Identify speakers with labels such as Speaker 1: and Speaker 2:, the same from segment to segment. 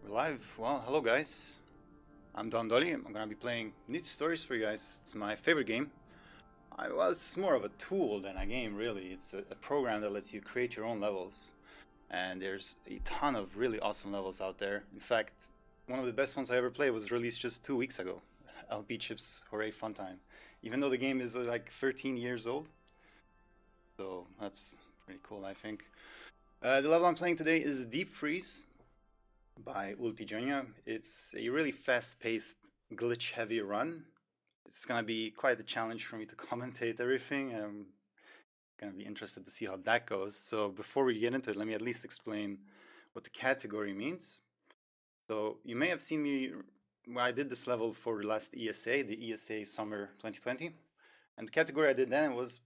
Speaker 1: We're live. Well, hello guys. I'm DonDoli. I'm gonna be playing Knytt Stories for you guys. It's my favorite game. Well, it's more of a tool than a game, really. It's a program that lets you create your own levels. And there's a ton of really awesome levels out there. In fact, one of the best ones I ever played was released just 2 weeks ago. LP Chips Hooray Fun Time. Even though the game is like 13 years old. So that's pretty cool, I think. The level I'm playing today is Deep Freeze by Ultijonia. It's a really fast-paced, glitch-heavy run. It's gonna be quite a challenge for me to commentate everything. I'm gonna be interested to see how that goes. So before we get into it, let me at least explain what the category means. So you may have seen me, well, I did this level for the last ESA, the ESA Summer 2020. And the category I did then was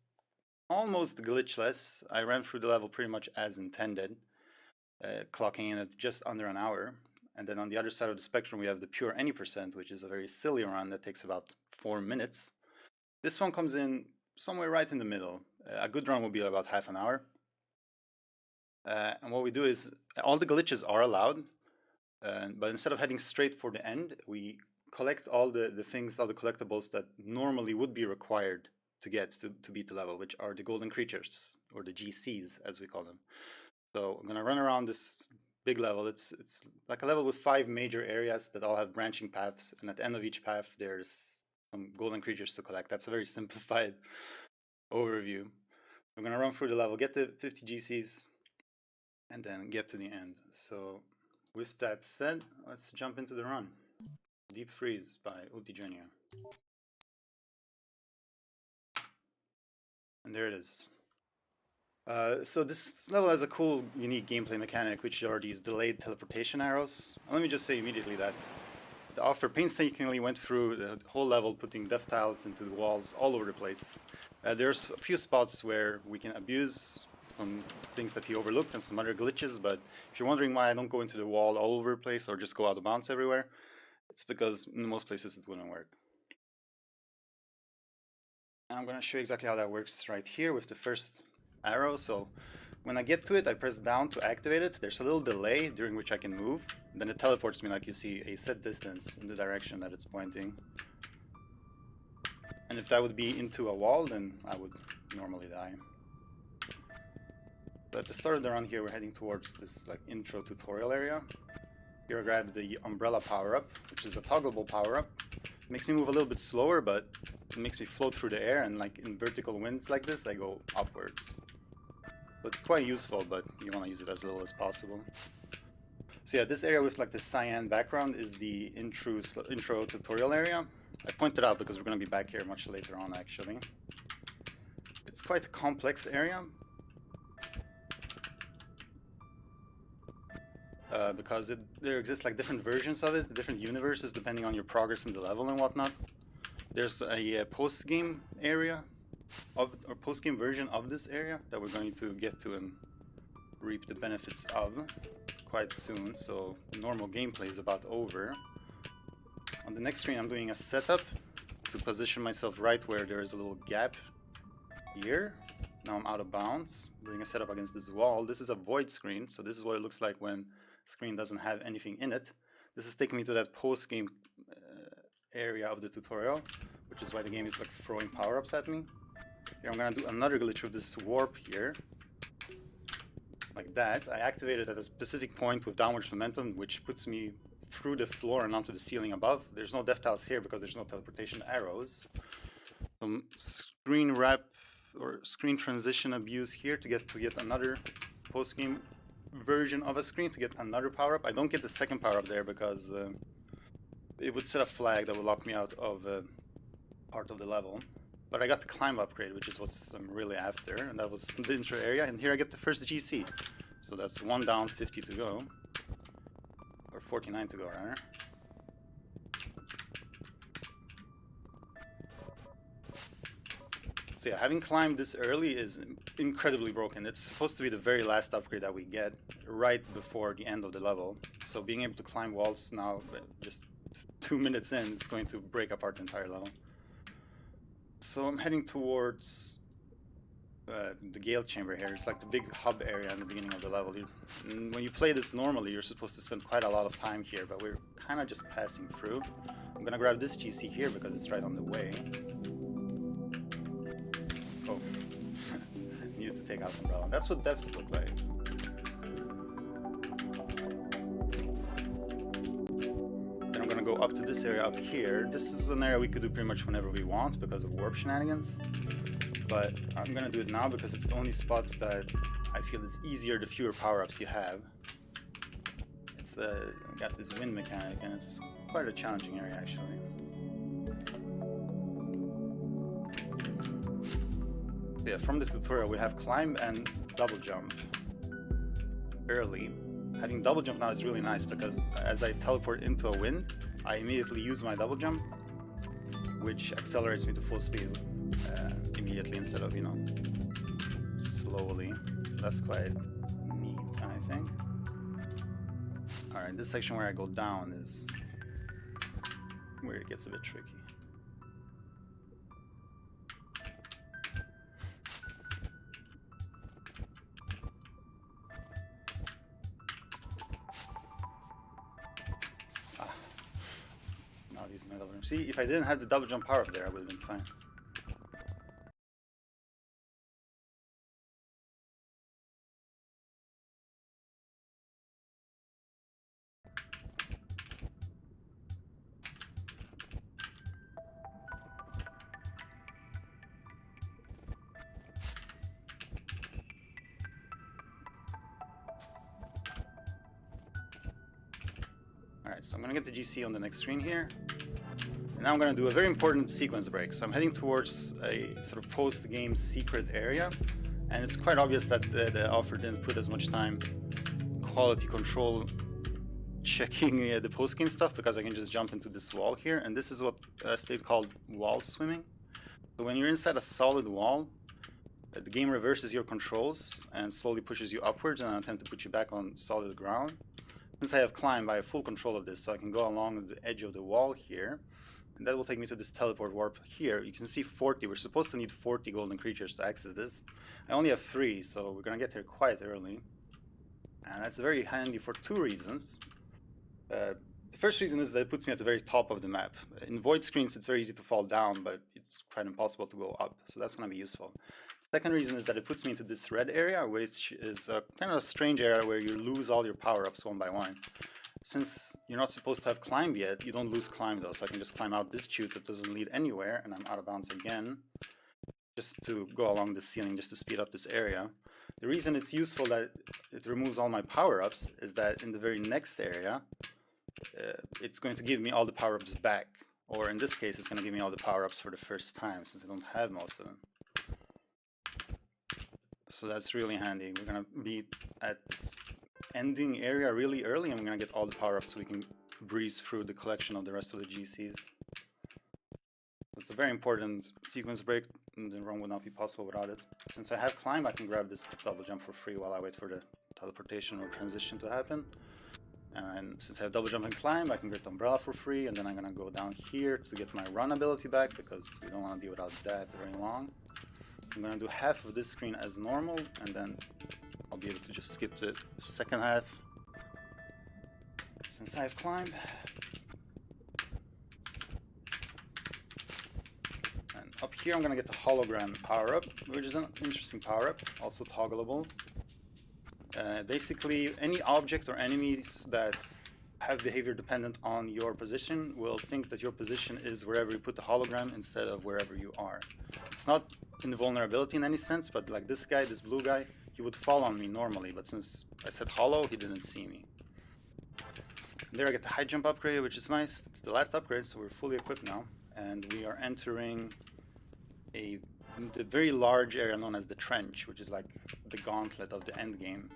Speaker 1: almost glitchless. I ran through the level pretty much as intended. Clocking in at just under an hour. And then on the other side of the spectrum, we have the pure any %, which is a very silly run that takes about 4 minutes. This one comes in somewhere right in the middle. A good run will be about half an hour. And what we do is, all the glitches are allowed, but instead of heading straight for the end, we collect all the things, all the collectibles that normally would be required to get to beat the level, which are the golden creatures, or the GCs, as we call them. So I'm gonna run around this big level. It's like a level with 5 major areas that all have branching paths, and at the end of each path there's some golden creatures to collect. That's a very simplified overview. I'm gonna run through the level, get the 50 GCs, and then get to the end. So with that said, let's jump into the run. Deep Freeze by Ultijonia. And there it is. So this level has a cool, unique gameplay mechanic, which are these delayed teleportation arrows. Let me just say immediately that the author painstakingly went through the whole level, putting death tiles into the walls all over the place. There's a few spots where we can abuse some things that he overlooked and some other glitches, but if you're wondering why I don't go into the wall all over the place or just go out of bounds everywhere, it's because in most places it wouldn't work. And I'm going to show you exactly how that works right here with the first arrow. So when I get to it, I press down to activate it. There's a little delay during which I can move. Then it teleports me, like you see, a set distance in the direction that it's pointing. And if that would be into a wall, then I would normally die. So at the start of the run here, we're heading towards this like intro tutorial area. Here I grab the umbrella power-up, which is a toggleable power-up. It makes me move a little bit slower, but it makes me float through the air, and like in vertical winds like this, I go upwards. So it's quite useful, but you want to use it as little as possible. So yeah, this area with like the cyan background is the intro tutorial area. I pointed out because we're going to be back here much later on, actually. It's quite a complex area. Because there exists like different versions of it, different universes depending on your progress in the level and whatnot. There's a post-game area or post-game version of this area that we're going to get to and reap the benefits of quite soon. So normal gameplay is about over. On the next screen, I'm doing a setup to position myself right where there is a little gap here. Now I'm out of bounds, doing a setup against this wall. This is a void screen, so this is what it looks like when screen doesn't have anything in it. This is taking me to that post-game area of the tutorial, which is why the game is like throwing power-ups at me. Here I'm gonna do another glitch with this warp here, like that. I activate it at a specific point with downwards momentum, which puts me through the floor and onto the ceiling above. There's no death tiles here because there's no teleportation arrows. Some screen wrap or screen transition abuse here to get another post-game version of a screen to get another power-up. I don't get the second power-up there because it would set a flag that would lock me out of part of the level. But I got the climb upgrade, which is what I'm really after, and that was the intro area. And here I get the first GC. So that's 1 down, 50 to go. Or 49 to go, rather. So yeah, having climbed this early is incredibly broken. It's supposed to be the very last upgrade that we get right before the end of the level. So being able to climb walls now, just 2 minutes in, it's going to break apart the entire level. So I'm heading towards the Gale Chamber here. It's like the big hub area in the beginning of the level. When you play this normally, you're supposed to spend quite a lot of time here, but we're kind of just passing through. I'm gonna grab this GC here because it's right on the way. Oh, needed to take out the umbrella. That's what devs look like. Then I'm gonna go up to this area up here. This is an area we could do pretty much whenever we want because of warp shenanigans. But I'm gonna do it now because it's the only spot that I feel is easier the fewer power-ups you have. It's got this wind mechanic and it's quite a challenging area actually. Yeah, from this tutorial we have climb and double jump early. Having double jump now is really nice because as I teleport into a wind, I immediately use my double jump, which accelerates me to full speed. Immediately instead of, you know, slowly. So that's quite neat, I think. Alright, this section where I go down is where it gets a bit tricky. Now using my double jump. See, if I didn't have the double jump power up there, I would have been fine. Alright, so I'm gonna get the GC on the next screen here. And now I'm gonna do a very important sequence break. So I'm heading towards a sort of post-game secret area. And it's quite obvious that the author didn't put as much time quality control checking the post-game stuff because I can just jump into this wall here. And this is what State called wall swimming. So when you're inside a solid wall, the game reverses your controls and slowly pushes you upwards in an attempt to put you back on solid ground. Since I have climb, I have full control of this, so I can go along the edge of the wall here. And that will take me to this teleport warp here. You can see 40. We're supposed to need 40 golden creatures to access this. I only have 3, so we're gonna get here quite early. And that's very handy for 2 reasons. The first reason is that it puts me at the very top of the map. In void screens, it's very easy to fall down, but it's quite impossible to go up, so that's gonna be useful. Second reason is that it puts me into this red area, which is kind of a strange area where you lose all your power-ups one by one. Since you're not supposed to have climb yet, you don't lose climb though, so I can just climb out this chute that doesn't lead anywhere, and I'm out of bounds again, just to go along the ceiling, just to speed up this area. The reason it's useful that it removes all my power-ups is that in the very next area, it's going to give me all the power-ups back, or in this case, it's going to give me all the power-ups for the first time, since I don't have most of them. So that's really handy. We're gonna be at ending area really early and we're gonna get all the power-ups so we can breeze through the collection of the rest of the GCs. It's a very important sequence break and the run would not be possible without it. Since I have climb, I can grab this double jump for free while I wait for the teleportation or transition to happen. And since I have double jump and climb, I can get the umbrella for free, and then I'm gonna go down here to get my run ability back because we don't want to be without that very long. I'm gonna do half of this screen as normal, and then I'll be able to just skip the second half since I have climbed. And up here I'm gonna get the hologram power-up, which is an interesting power-up, also toggleable. Basically, any object or enemies that have behavior dependent on your position will think that your position is wherever you put the hologram instead of wherever you are. It's not invulnerability in any sense, but like this guy, this blue guy, he would fall on me normally, but since I said hollow, he didn't see me. There I get the high jump upgrade, which is nice. It's the last upgrade, so we're fully equipped now. And we are entering the very large area known as the trench, which is like the gauntlet of the end game.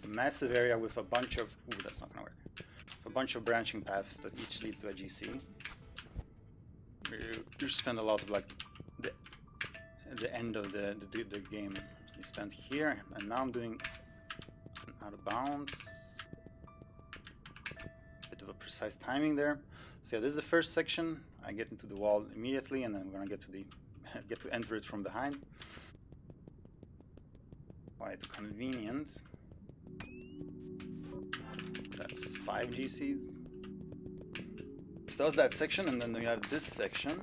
Speaker 1: A massive area with a bunch of... Ooh, that's not gonna work. A bunch of branching paths that each lead to a GC. You spend a lot of like the end of the game. So you spend here, and now I'm doing out of bounds. Bit of a precise timing there. So yeah, this is the first section. I get into the wall immediately, and then I'm gonna get to enter it from behind. quite convenient. That's 5 GCs. So that was that section, and then we have this section.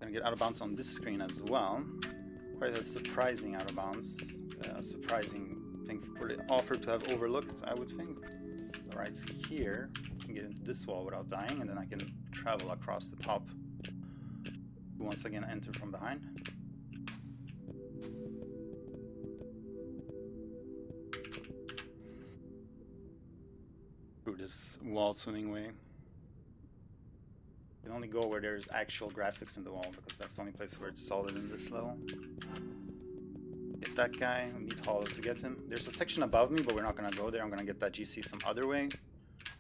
Speaker 1: Gonna get out of bounds on this screen as well. Quite a surprising out of bounds. Surprising thing for the offer to have overlooked, I would think. Right here, I can get into this wall without dying, and then I can travel across the top. Once again, enter from behind. Through this wall swimming way. You can only go where there's actual graphics in the wall, because that's the only place where it's solid in this level. Get that guy, we need hollow to get him. There's a section above me, but we're not gonna go there. I'm gonna get that GC some other way.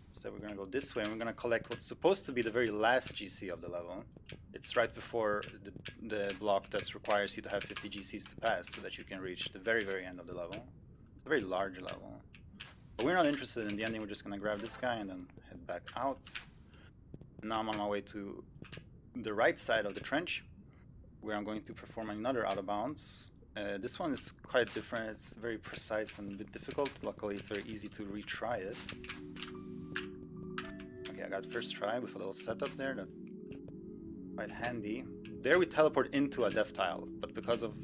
Speaker 1: Instead we're gonna go this way, and we're gonna collect what's supposed to be the very last GC of the level. It's right before the block that requires you to have 50 GCs to pass, so that you can reach the very, very end of the level. It's a very large level. But we're not interested in the ending, we're just gonna grab this guy and then head back out. Now I'm on my way to the right side of the trench, where I'm going to perform another out of bounds. This one is quite different, it's very precise and a bit difficult. Luckily it's very easy to retry it. Okay, I got first try with a little setup there, that's quite handy. There we teleport into a death tile, but because of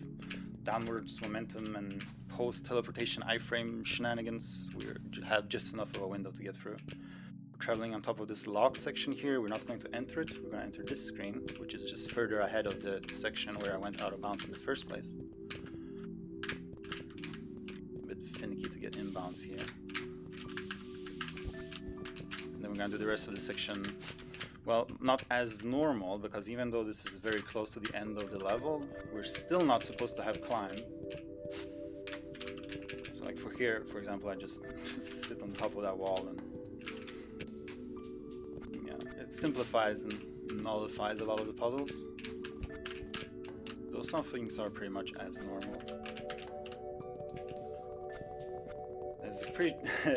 Speaker 1: downwards momentum and post-teleportation iframe shenanigans, we have just enough of a window to get through. We're traveling on top of this log section here, we're not going to enter it, we're going to enter this screen, which is just further ahead of the section where I went out of bounds in the first place. A bit finicky to get inbounds here. And then we're going to do the rest of the section, well, not as normal, because even though this is very close to the end of the level, we're still not supposed to have climb. So like for here, for example, I just sit on top of that wall, and yeah, it simplifies and nullifies a lot of the puzzles. Though some things are pretty much as normal. It's a pretty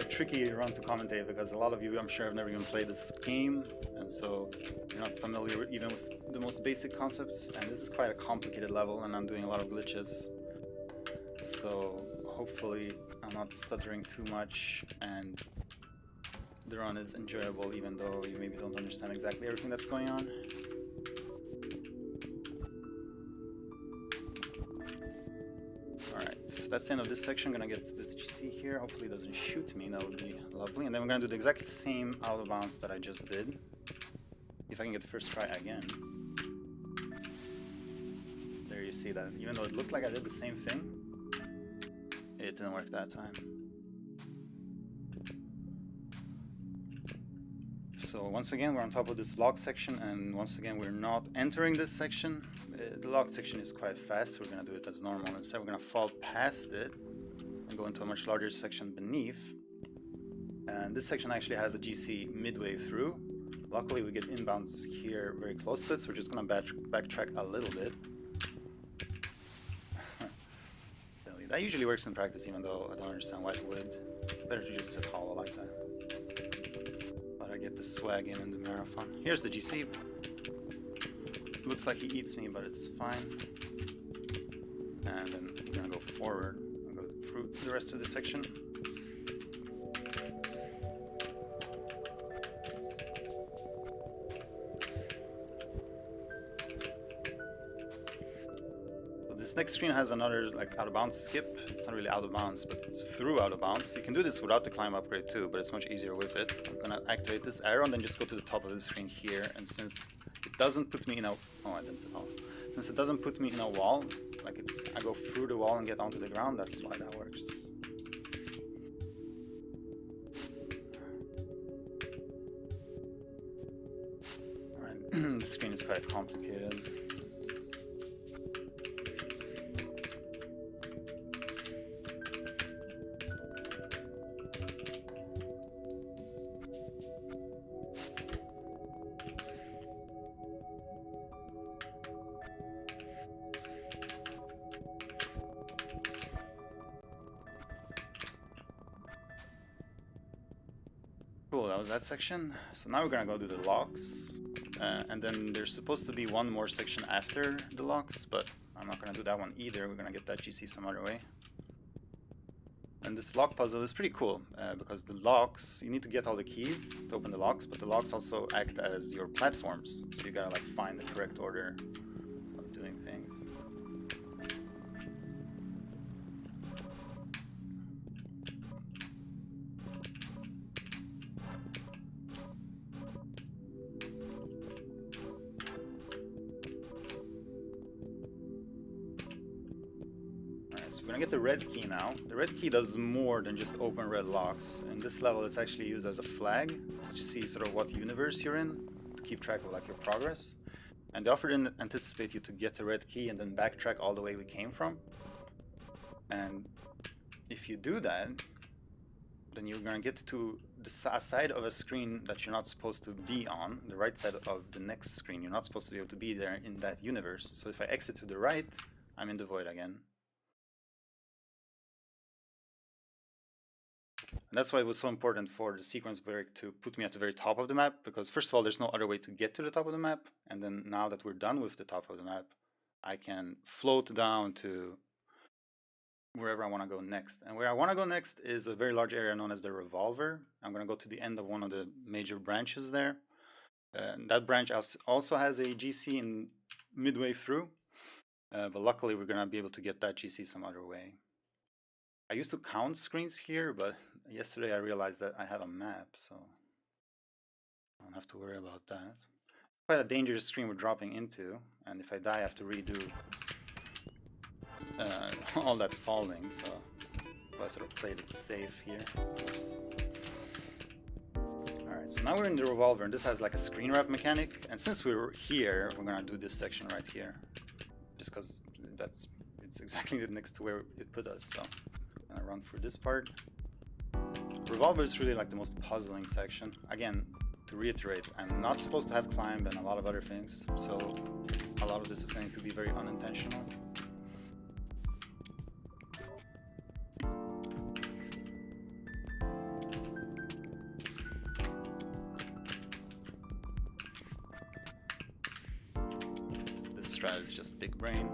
Speaker 1: tricky run to commentate, because a lot of you, I'm sure, have never even played this game, and so you're not familiar even with the most basic concepts, and this is quite a complicated level, and I'm doing a lot of glitches. So hopefully I'm not stuttering too much, and the run is enjoyable, even though you maybe don't understand exactly everything that's going on. Alright, so that's the end of this section. I'm gonna get this GC here. Hopefully it doesn't shoot me, that would be lovely. And then we're gonna do the exact same out of bounds that I just did. If I can get first try again. There you see that. Even though it looked like I did the same thing, it didn't work that time. So once again, we're on top of this log section, and once again, we're not entering this section. The log section is quite fast, we're gonna do it as normal. Instead, we're gonna fall past it and go into a much larger section beneath. And this section actually has a GC midway through. Luckily, we get inbounds here very close to it, so we're just gonna backtrack a little bit. That usually works in practice, even though I don't understand why it would. Better to just sit hollow like that. I get the swag in the marathon. Here's the GC. Looks like he eats me, but it's fine. And then we're gonna go forward and go through the rest of the section. So this next screen has another like out of bounds skip. It's not really out of bounds, but it's through out of bounds. You can do this without the climb upgrade too, but it's much easier with it. I'm gonna activate this arrow and then just go to the top of the screen here. And since it doesn't put me in a... oh, I didn't set off. Since it doesn't put me in a wall, like I go through the wall and get onto the ground, that's why that works. Alright, the screen is quite complicated. Cool, that was that section. So now we're gonna go do the logs. And then there's supposed to be one more section after the locks, but I'm not gonna do that one either. We're gonna get that GC some other way. And this lock puzzle is pretty cool because the locks, you need to get all the keys to open the locks, but the locks also act as your platforms. So you gotta like find the correct order of doing things. So we're gonna get the red key now. The red key does more than just open red locks. In this level, it's actually used as a flag to see sort of what universe you're in, to keep track of like your progress. And the offer didn't anticipate you to get the red key and then backtrack all the way we came from. And if you do that, then you're gonna get to the side of a screen that you're not supposed to be on, the right side of the next screen. You're not supposed to be able to be there in that universe. So if I exit to the right, I'm in the void again. And that's why it was so important for the sequence break to put me at the very top of the map, because first of all, there's no other way to get to the top of the map. And then now that we're done with the top of the map, I can float down to wherever I want to go next. And where I want to go next is a very large area known as the Revolver. I'm going to go to the end of one of the major branches there. And that branch also has a GC in midway through. But luckily, we're going to be able to get that GC some other way. I used to count screens here, but yesterday I realized that I have a map, so I don't have to worry about that. It's quite a dangerous screen we're dropping into, and if I die I have to redo all that falling, so I sort of played it safe here. Alright, so now we're in the Revolver, and this has like a screen wrap mechanic, and since we're here, we're gonna do this section right here. Just because it's exactly next to where it put us, so I'm gonna run through this part. Revolver is really like the most puzzling section. Again, to reiterate, I'm not supposed to have climb and a lot of other things, so a lot of this is going to be very unintentional. This strat is just big brain.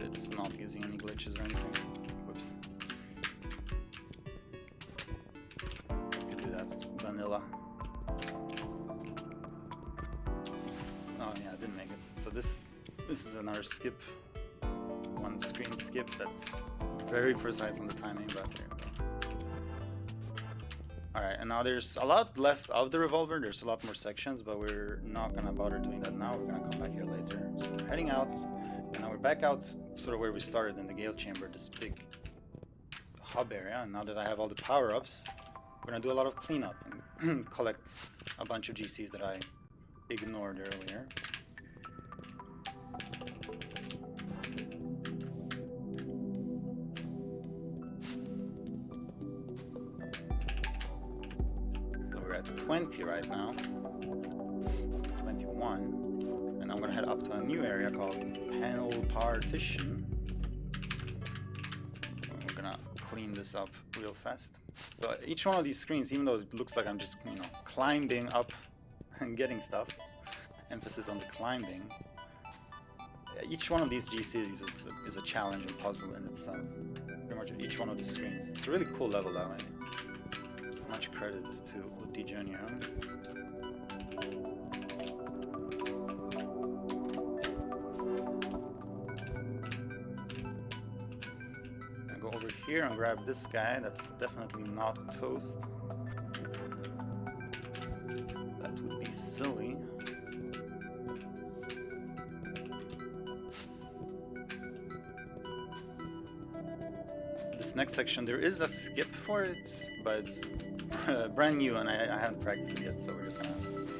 Speaker 1: It's not using any glitches or anything. Whoops. Vanilla. Oh yeah, I didn't make it. So this is another skip. One screen skip that's very precise on the timing, but there we go. Alright, and now there's a lot left of the Revolver. There's a lot more sections, but we're not gonna bother doing that now. We're gonna come back here later. So we're heading out, and now we're back out sort of where we started in the Gale Chamber, this big hub area. And now that I have all the power-ups, we're gonna do a lot of cleanup and collect a bunch of GCs that I ignored earlier. So we're at 20 right now, 21, and I'm gonna head up to a new area called Panel Partition. We're gonna clean this up real fast. So each one of these screens, even though it looks like I'm just, climbing up and getting stuff, emphasis on the climbing, each one of these GCs is a challenge and puzzle in itself. Pretty much each one of the screens. It's a really cool level that way. Much credit to OD Junior. Over here and grab this guy. That's definitely not a toast. That would be silly. This next section, there is a skip for it, but it's brand new and I haven't practiced it yet, so we're just gonna,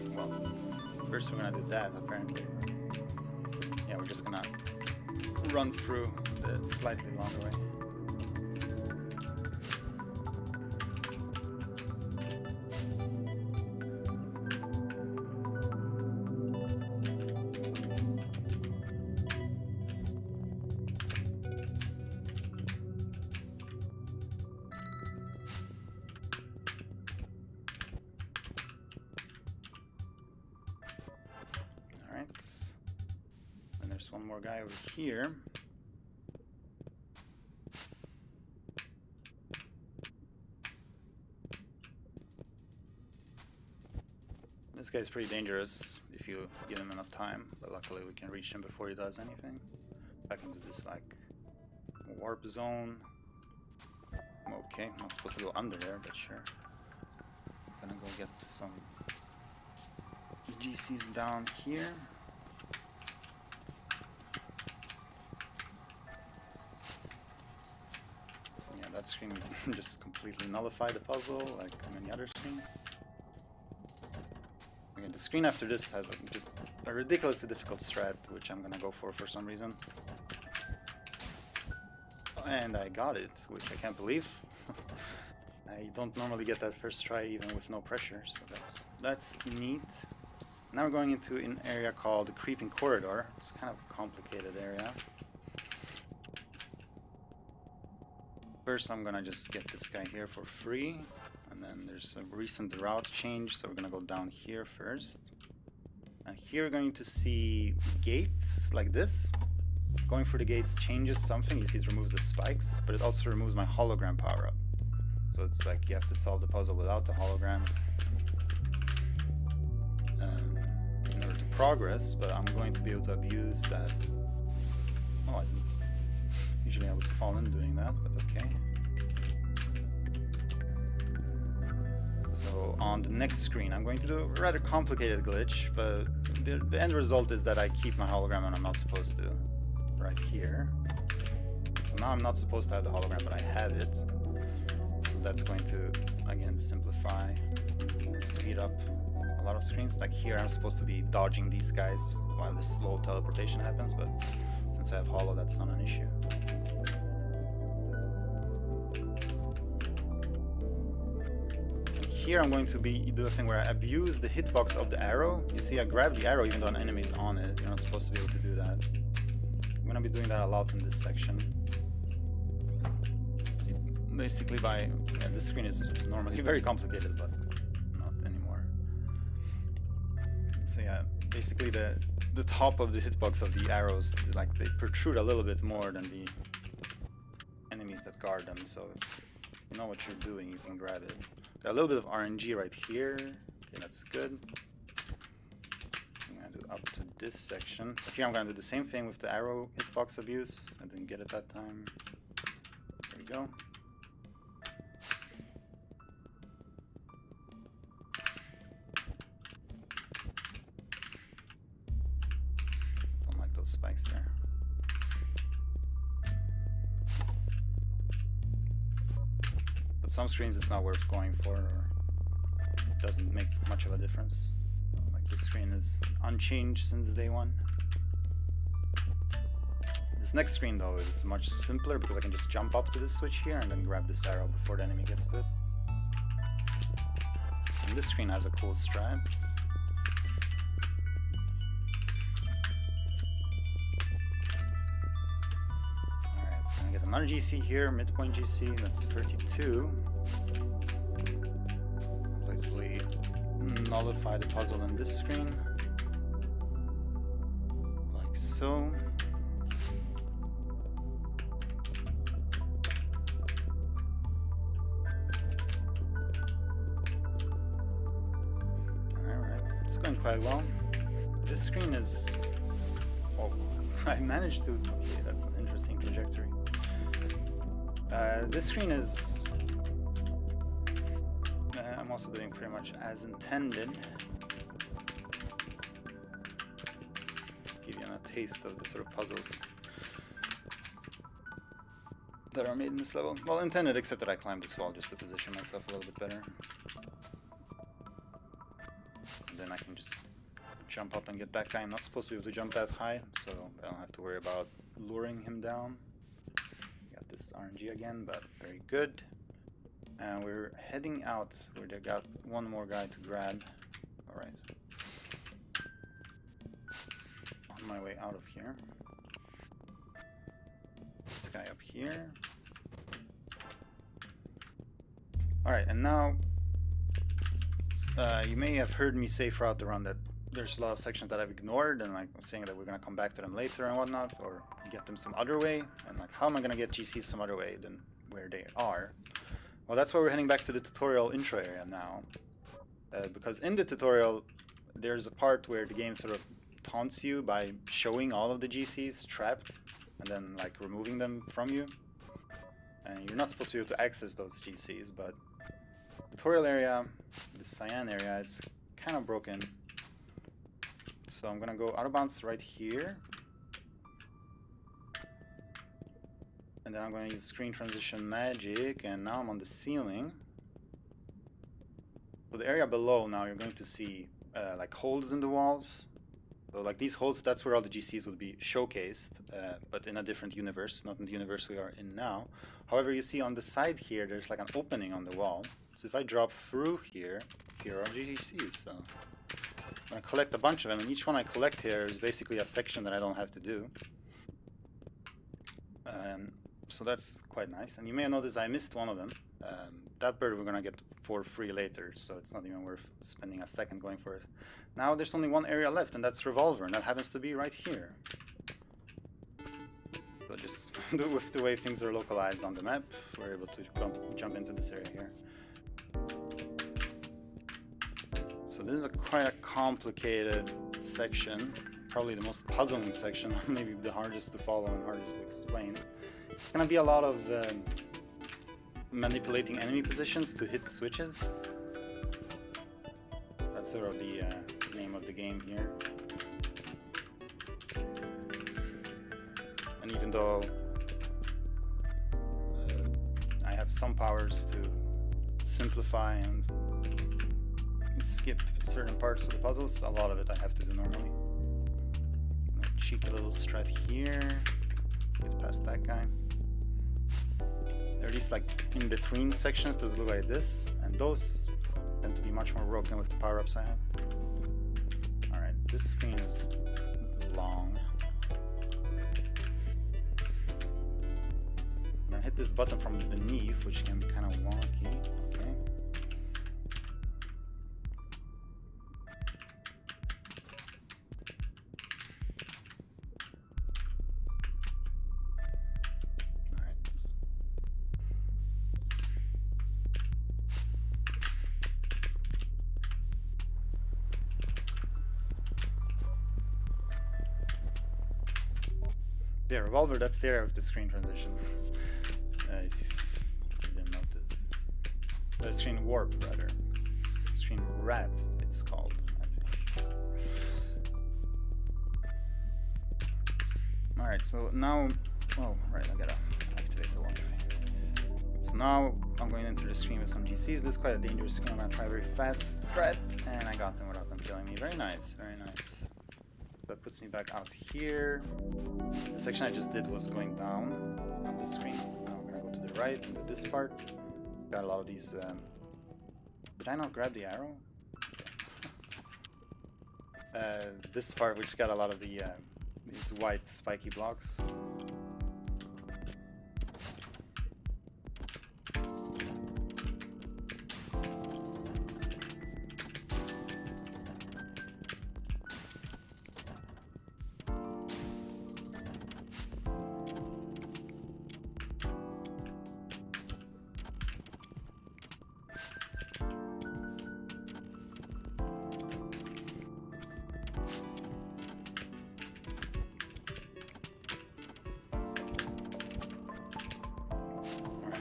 Speaker 1: well, first we're gonna do that apparently. Yeah, we're just gonna run through the slightly longer way. There's one more guy over here. This guy's pretty dangerous if you give him enough time, but luckily we can reach him before he does anything. I can do this like warp zone. Okay, I'm not supposed to go under there, but sure. I'm gonna go get some GCs down here. Yeah, that screen just completely nullified the puzzle like many other screens. Okay, the screen after this has just a ridiculously difficult strat, which I'm gonna go for some reason. And I got it, which I can't believe. I don't normally get that first try even with no pressure, so that's neat. Now we're going into an area called the Creeping Corridor. It's kind of a complicated area. First I'm gonna just get this guy here for free. And then there's a recent route change, so we're gonna go down here first. And here we're going to see gates like this. Going through the gates changes something. You see it removes the spikes, but it also removes my hologram power-up. So it's like you have to solve the puzzle without the hologram in order to progress, but I'm going to be able to abuse that. Oh, I didn't. Usually I would fall in doing that, but okay. So on the next screen, I'm going to do a rather complicated glitch, but the end result is that I keep my hologram when I'm not supposed to, right here. So now I'm not supposed to have the hologram, but I have it. So that's going to, again, simplify, speed up a lot of screens. Like here, I'm supposed to be dodging these guys while the slow teleportation happens, but since I have holo, that's not an issue. Here I'm going to do a thing where I abuse the hitbox of the arrow. You see, I grab the arrow even though an enemy is on it. You're not supposed to be able to do that. I'm gonna be doing that a lot in this section. Basically by... yeah, this screen is normally very complicated, but not anymore. So yeah, basically the top of the hitbox of the arrows, like they protrude a little bit more than the enemies that guard them, so if you know what you're doing, you can grab it. Got a little bit of RNG right here. Okay, that's good. I'm gonna do up to this section. So here I'm gonna do the same thing with the arrow hitbox abuse. I didn't get it that time. There we go. Don't like those spikes there. But some screens it's not worth going for, or it doesn't make much of a difference. Like this screen is unchanged since day one. This next screen though is much simpler because I can just jump up to this switch here and then grab this arrow before the enemy gets to it. And this screen has a cool strat. Get another GC here, midpoint GC, that's 32. Hopefully nullify the puzzle in this screen. Like so. Alright, it's going quite well. This screen is... oh, I managed to... okay, that's an interesting trajectory. This screen is... I'm also doing pretty much as intended. Give you a taste of the sort of puzzles that are made in this level. Well, intended, except that I climbed this wall just to position myself a little bit better. And then I can just jump up and get that guy. I'm not supposed to be able to jump that high, so I don't have to worry about luring him down. This RNG again, but very good. And we're heading out where they got one more guy to grab. Alright. On my way out of here. This guy up here. Alright, and now you may have heard me say throughout the run that there's a lot of sections that I've ignored and like saying that we're gonna come back to them later and whatnot, or get them some other way. And like, how am I gonna get GCs some other way than where they are? Well, that's why we're heading back to the tutorial intro area now, because in the tutorial there's a part where the game sort of taunts you by showing all of the GCs trapped and then like removing them from you, and you're not supposed to be able to access those GCs. But tutorial area, the cyan area, it's kind of broken, so I'm gonna go out of bounds right here, and then I'm going to use screen transition magic, and now I'm on the ceiling. So the area below, now you're going to see like holes in the walls. So like these holes, that's where all the GCs would be showcased, but in a different universe, not in the universe we are in now. However, you see on the side here, there's like an opening on the wall. So if I drop through here, here are GCs. So I'm going to collect a bunch of them, and each one I collect here is basically a section that I don't have to do. So that's quite nice. And you may have noticed I missed one of them. That bird we're going to get for free later, so it's not even worth spending a second going for it. Now there's only one area left, and that's Revolver, and that happens to be right here. So just with the way things are localized on the map, we're able to jump into this area here. So this is quite a complicated section, probably the most puzzling section, maybe the hardest to follow and hardest to explain. It's gonna be a lot of manipulating enemy positions to hit switches. That's sort of the name of the game here. And even though I have some powers to simplify and skip certain parts of the puzzles, a lot of it I have to do normally. Cheeky little strat here, get past that guy. There are these like in between sections that look like this, and those tend to be much more broken with the power-ups I have. Alright, this screen is long. I'm gonna hit this button from beneath, which can be kind of wonky. Okay. Yeah, Revolver, that's the area of the screen transition. If you didn't notice. Screen warp, rather. Screen wrap, it's called, I think. Alright, so now... Oh, right, I gotta activate the water thing. So now I'm going into the screen with some GCs. This is quite a dangerous screen. I'm gonna try very fast threat, and I got them without them killing me. Very nice, very nice. That puts me back out here. The section I just did was going down on the screen. Now we're gonna go to the right and do this part. Got a lot of these. Did I not grab the arrow? Okay. This part, which got a lot of the these white spiky blocks.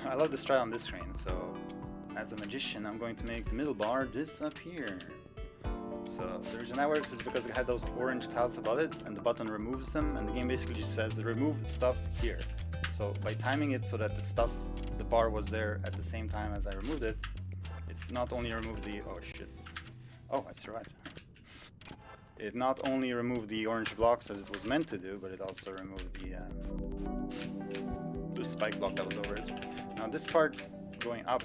Speaker 1: I love this try on this screen, so as a magician I'm going to make the middle bar disappear. So the reason that works is because it had those orange tiles above it, and the button removes them, and the game basically just says remove stuff here. So by timing it so that the bar was there at the same time as I removed it, it not only removed the... oh shit. Oh, I survived. It not only removed the orange blocks as it was meant to do, but it also removed the spike block that was over it. Now this part going up,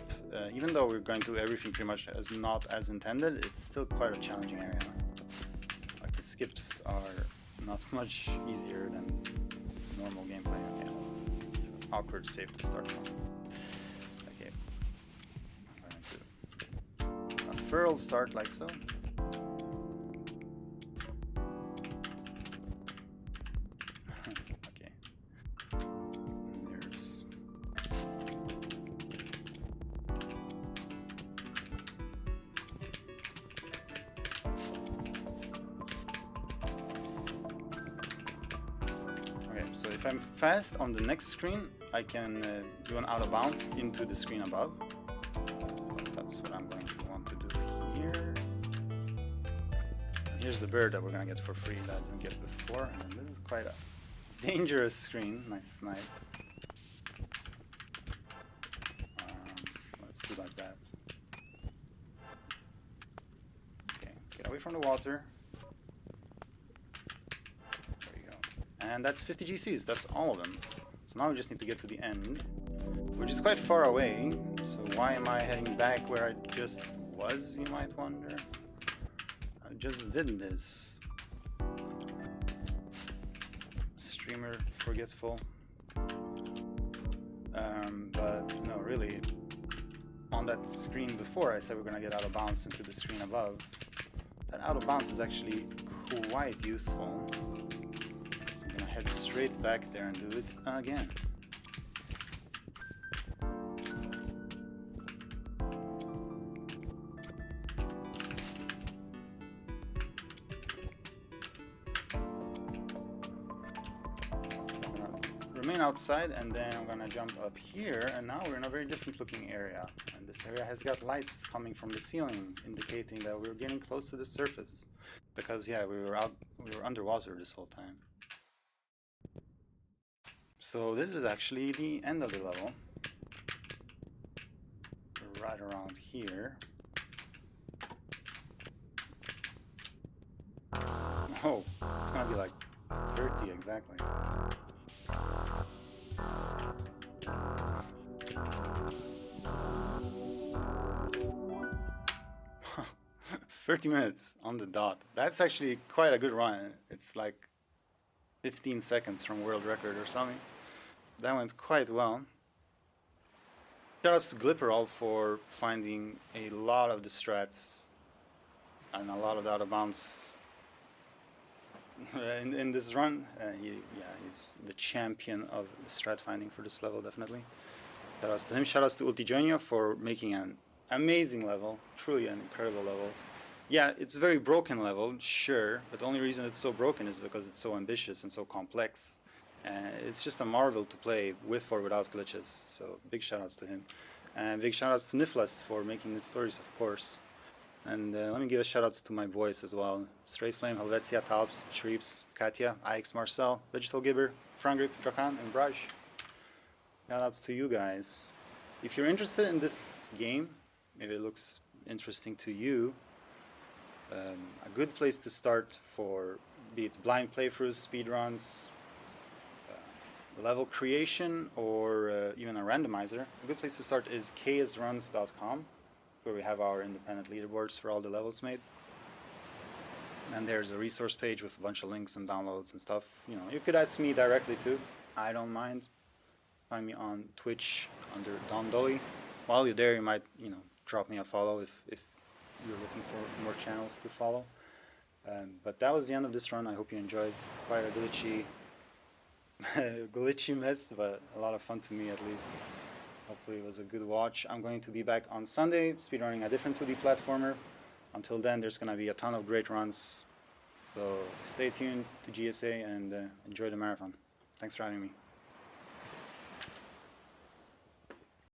Speaker 1: even though we're going to do everything pretty much as not as intended, it's still quite a challenging area. Like the skips are not much easier than normal gameplay. Okay, it's awkward safe to start from. Okay, I'm going to a furl start like so. if I'm fast on the next screen, I can do an out of bounds into the screen above. So that's what I'm going to want to do here. And here's the bird that we're going to get for free that I didn't get before. And this is quite a dangerous screen. Nice snipe. Let's do like that. Okay, get away from the water. And that's 50 GCs, that's all of them. So now we just need to get to the end. We're just quite far away, so why am I heading back where I just was, you might wonder? I just did this. Streamer forgetful. But no, really, on that screen before I said we're gonna get out of bounds into the screen above. That out of bounds is actually quite useful. Head straight back there and do it again. I'm gonna remain outside and then I'm gonna jump up here, and now we're in a very different looking area. And this area has got lights coming from the ceiling, indicating that we're getting close to the surface. Because yeah, we were underwater this whole time. So this is actually the end of the level. Right around here. Oh, it's gonna be like 30 exactly. 30 minutes on the dot. That's actually quite a good run. It's like 15 seconds from world record or something. That went quite well. Shoutouts to Glipperall for finding a lot of the strats and a lot of the out of bounds in this run. He's the champion of strat finding for this level, definitely. Shoutouts to him. Shoutouts to Ultijonio for making an amazing level, truly an incredible level. Yeah, it's a very broken level, sure, but the only reason it's so broken is because it's so ambitious and so complex. It's just a marvel to play with or without glitches, so big shoutouts to him. And big shoutouts to Niflas for making the stories, of course. And let me give a shoutouts to my boys as well. Straight Flame, Helvetia, Talps, Shreeps, Katya, IX Marcel, Vegetal Gibber, Frangrip, Drakan, and Braj. Shoutouts to you guys. If you're interested in this game, maybe it looks interesting to you, a good place to start for be it blind playthroughs, speedruns, level creation, or even a randomizer. A good place to start is ksruns.com. That's where we have our independent leaderboards for all the levels made. And there's a resource page with a bunch of links and downloads and stuff. You know, you could ask me directly too. I don't mind. Find me on Twitch under DonDoli. While you're there, you might, drop me a follow if you're looking for more channels to follow. But that was the end of this run. I hope you enjoyed. Quite a glitchy mess, but a lot of fun to me at least. Hopefully it was a good watch. I'm going to be back on Sunday, speedrunning a different 2D platformer. Until then, there's going to be a ton of great runs. So stay tuned to GSA and enjoy the marathon. Thanks for having me.